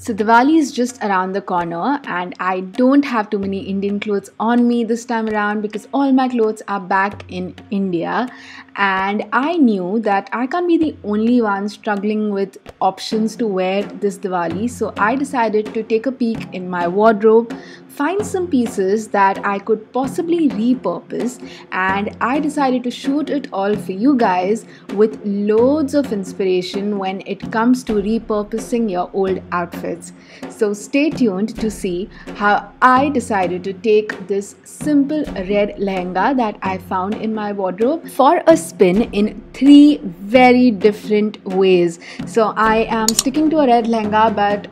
So Diwali is just around the corner and I don't have too many Indian clothes on me this time around because all my clothes are back in India, and I knew that I can't be the only one struggling with options to wear this Diwali. So I decided to take a peek in my wardrobe, find some pieces that I could possibly repurpose, and I decided to shoot it all for you guys with loads of inspiration when it comes to repurposing your old outfits. So stay tuned to see how I decided to take this simple red lehenga that I found in my wardrobe for a spin in 3 very different ways. So I am sticking to a red lehenga, but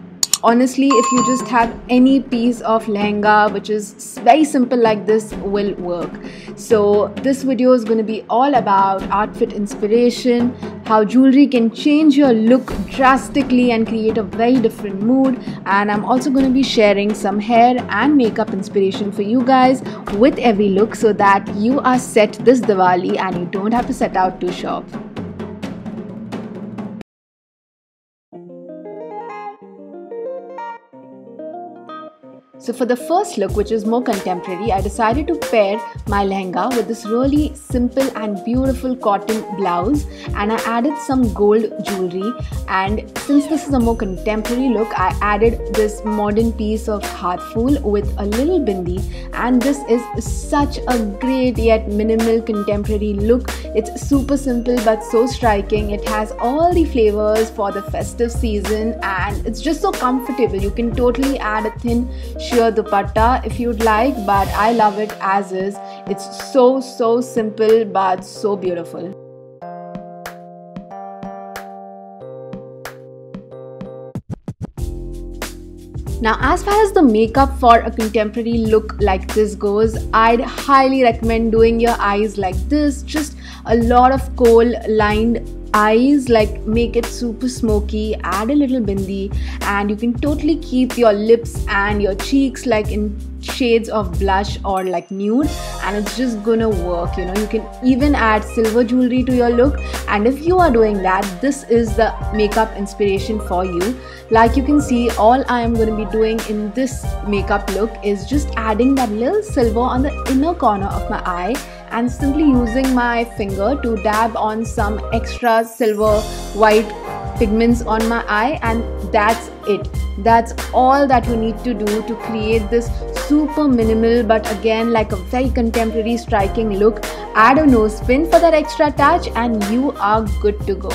honestly, if you just have any piece of lehenga which is very simple like this will work. So this video is going to be all about outfit inspiration, how jewelry can change your look drastically and create a very different mood, and I'm also going to be sharing some hair and makeup inspiration for you guys with every look so that you are set this Diwali and you don't have to set out to shop. So for the first look, which is more contemporary, I decided to pair my lehenga with this really simple and beautiful cotton blouse, and I added some gold jewelry. And since this is a more contemporary look, I added this modern piece of Hathful with a little bindi, and this is such a great yet minimal contemporary look. It's super simple but so striking. It has all the flavors for the festive season and it's just so comfortable. You can totally add a thin sheer dupatta if you'd like, but I love it as is. It's so simple but so beautiful. Now, as far as the makeup for a contemporary look like this goes, I'd highly recommend doing your eyes like this. Just a lot of kohl lined eyes, like make it super smoky, add a little bindi, and you can totally keep your lips and your cheeks like in shades of blush or like nude, and it's just gonna work. You know, you can even add silver jewelry to your look, and if you are doing that, this is the makeup inspiration for you. Like you can see, all I am going to be doing in this makeup look is just adding that little silver on the inner corner of my eye and simply using my finger to dab on some extra silver white pigments on my eye, and that's it. That's all that you need to do to create this super minimal but again like a very contemporary striking look. Add a nose pin for that extra touch and you are good to go.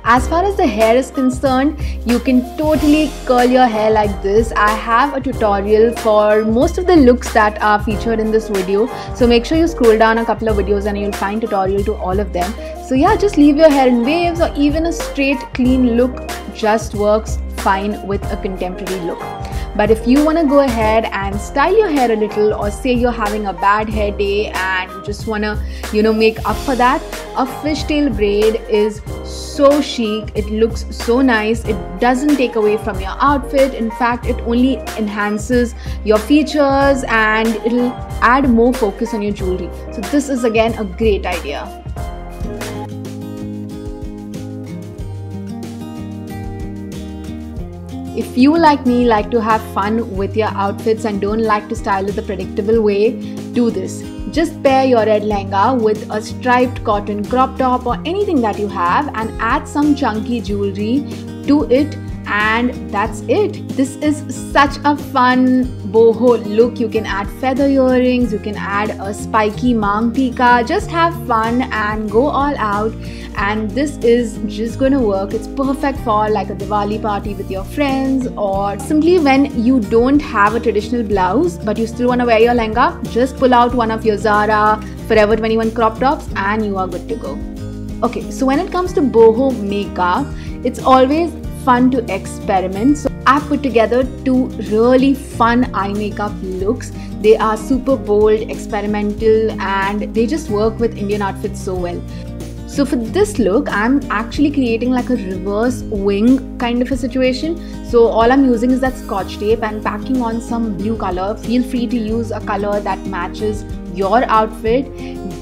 As far as the hair is concerned, you can totally curl your hair like this. I have a tutorial for most of the looks that are featured in this video, so make sure you scroll down a couple of videos and you'll find tutorial to all of them. So yeah, just leave your hair in waves, or even a straight clean look just works fine with a contemporary look. But if you want to go ahead and style your hair a little, or say you're having a bad hair day and you just want to, you know, make up for that, a fishtail braid is so chic. It looks so nice. It doesn't take away from your outfit. In fact, it only enhances your features and it'll add more focus on your jewelry. So this is again a great idea. If you, like me, like to have fun with your outfits and don't like to style it the predictable way, do this. Just pair your red lehenga with a striped cotton crop top or anything that you have and add some chunky jewelry to it, and that's it. This is such a fun boho look. You can add feather earrings, you can add a spiky mang tika. Just have fun and go all out, and this is just gonna work. It's perfect for like a Diwali party with your friends, or simply when you don't have a traditional blouse but you still want to wear your lehenga. Just pull out one of your Zara Forever 21 crop tops and you are good to go. Okay, so when it comes to boho makeup, it's always fun to experiment. So I've put together 2 really fun eye makeup looks. They are super bold, experimental, and they just work with Indian outfits so well. So for this look, I'm actually creating like a reverse wing kind of a situation. So all I'm using is that scotch tape and packing on some blue color. Feel free to use a color that matches your outfit,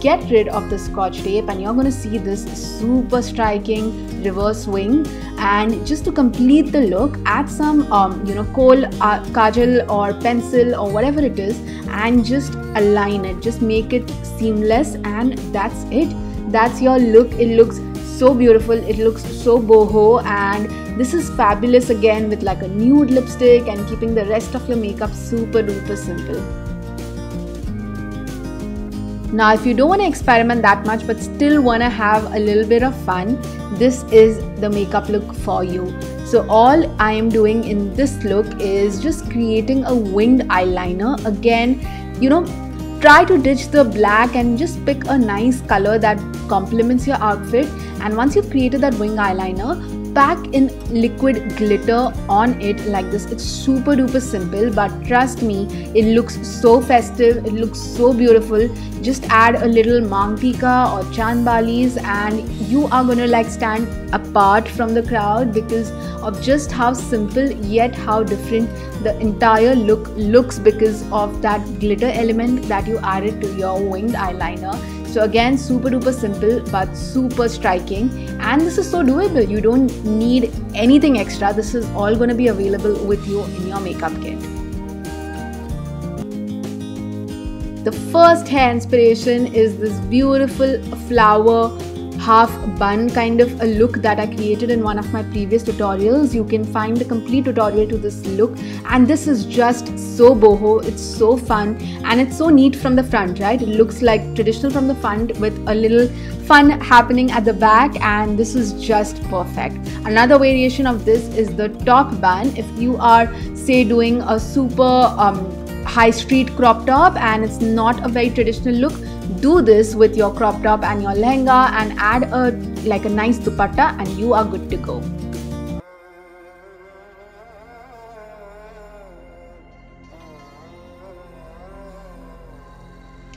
get rid of the scotch tape, and you're going to see this super striking reverse wing. And just to complete the look, add some kohl kajal or pencil or whatever it is, and just align it, just make it seamless, and that's it. That's your look. It looks so beautiful, it looks so boho, and this is fabulous again with like a nude lipstick and keeping the rest of your makeup super duper simple. Now if you don't want to experiment that much but still want to have a little bit of fun, this is the makeup look for you. So all I am doing in this look is just creating a winged eyeliner. Again, try to ditch the black and just pick a nice color that complements your outfit. And once you've created that wing eyeliner, pack in liquid glitter on it like this. It's super duper simple, but trust me, it looks so festive, it looks so beautiful. Just add a little mang tika or chand balis and you are gonna like stand apart from the crowd because of just how simple yet how different the entire look looks because of that glitter element that you added to your winged eyeliner. So again, super duper simple but super striking, and this is so doable. You don't need anything extra. This is all going to be available with you in your makeup kit. The first hair inspiration is this beautiful flower half bun kind of a look that I created in one of my previous tutorials. You can find the complete tutorial to this look, and this is just so boho. It's so fun and it's so neat from the front, right? It looks like traditional from the front with a little fun happening at the back, and this is just perfect. Another variation of this is the top bun. If you are say doing a super high street crop top and it's not a very traditional look, do this with your crop top and your lehenga and add a nice dupatta and you are good to go.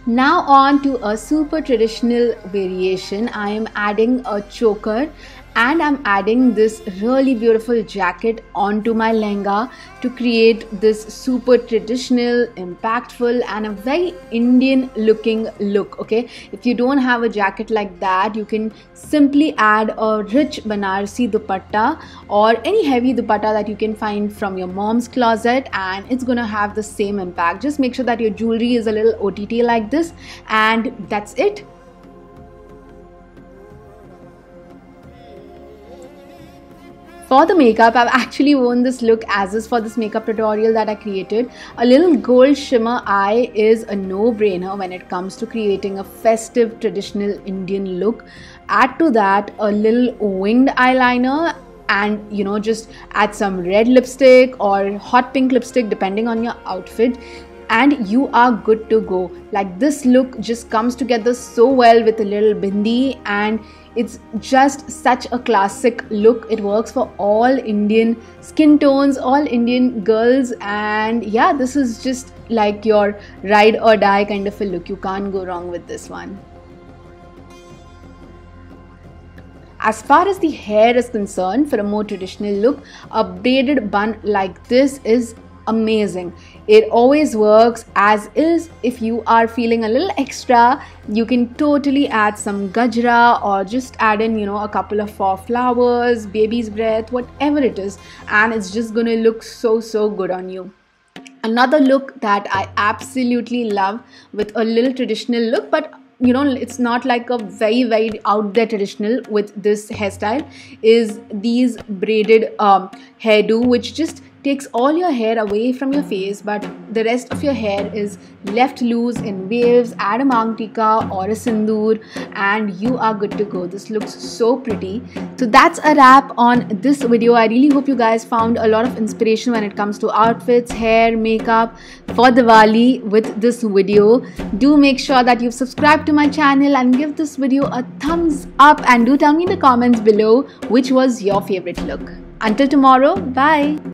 Now on to a super traditional variation. I am adding a choker and I'm adding this really beautiful jacket onto my lehenga to create this super traditional, impactful and a very Indian looking look. Okay, if you don't have a jacket like that, you can simply add a rich Banarasi dupatta or any heavy dupatta that you can find from your mom's closet, and it's gonna have the same impact. Just make sure that your jewelry is a little OTT like this, and that's it. For the makeup, I've actually worn this look as is for this makeup tutorial that I created. A little gold shimmer eye is a no-brainer when it comes to creating a festive traditional Indian look. Add to that a little winged eyeliner and just add some red lipstick or hot pink lipstick depending on your outfit, and you are good to go. Like, this look just comes together so well with a little bindi, and it's just such a classic look. It works for all Indian skin tones, all Indian girls, and yeah, this is just like your ride or die kind of a look. You can't go wrong with this one. As far as the hair is concerned, for a more traditional look, a braided bun like this is amazing. It always works as is. If you are feeling a little extra, you can totally add some gajra or just add in a couple of flowers, baby's breath, whatever it is, and it's just gonna look so good on you. Another look that I absolutely love with a little traditional look, but it's not like a very out there traditional with this hairstyle, is these braided hairdo, which just takes all your hair away from your face, but the rest of your hair is left loose in waves. Add a mang tika or a sindoor and you are good to go. This looks so pretty. So that's a wrap on this video. I really hope you guys found a lot of inspiration when it comes to outfits, hair, makeup for Diwali with this video. Do make sure that you've subscribed to my channel and give this video a thumbs up, and do tell me in the comments below which was your favorite look. Until tomorrow, bye.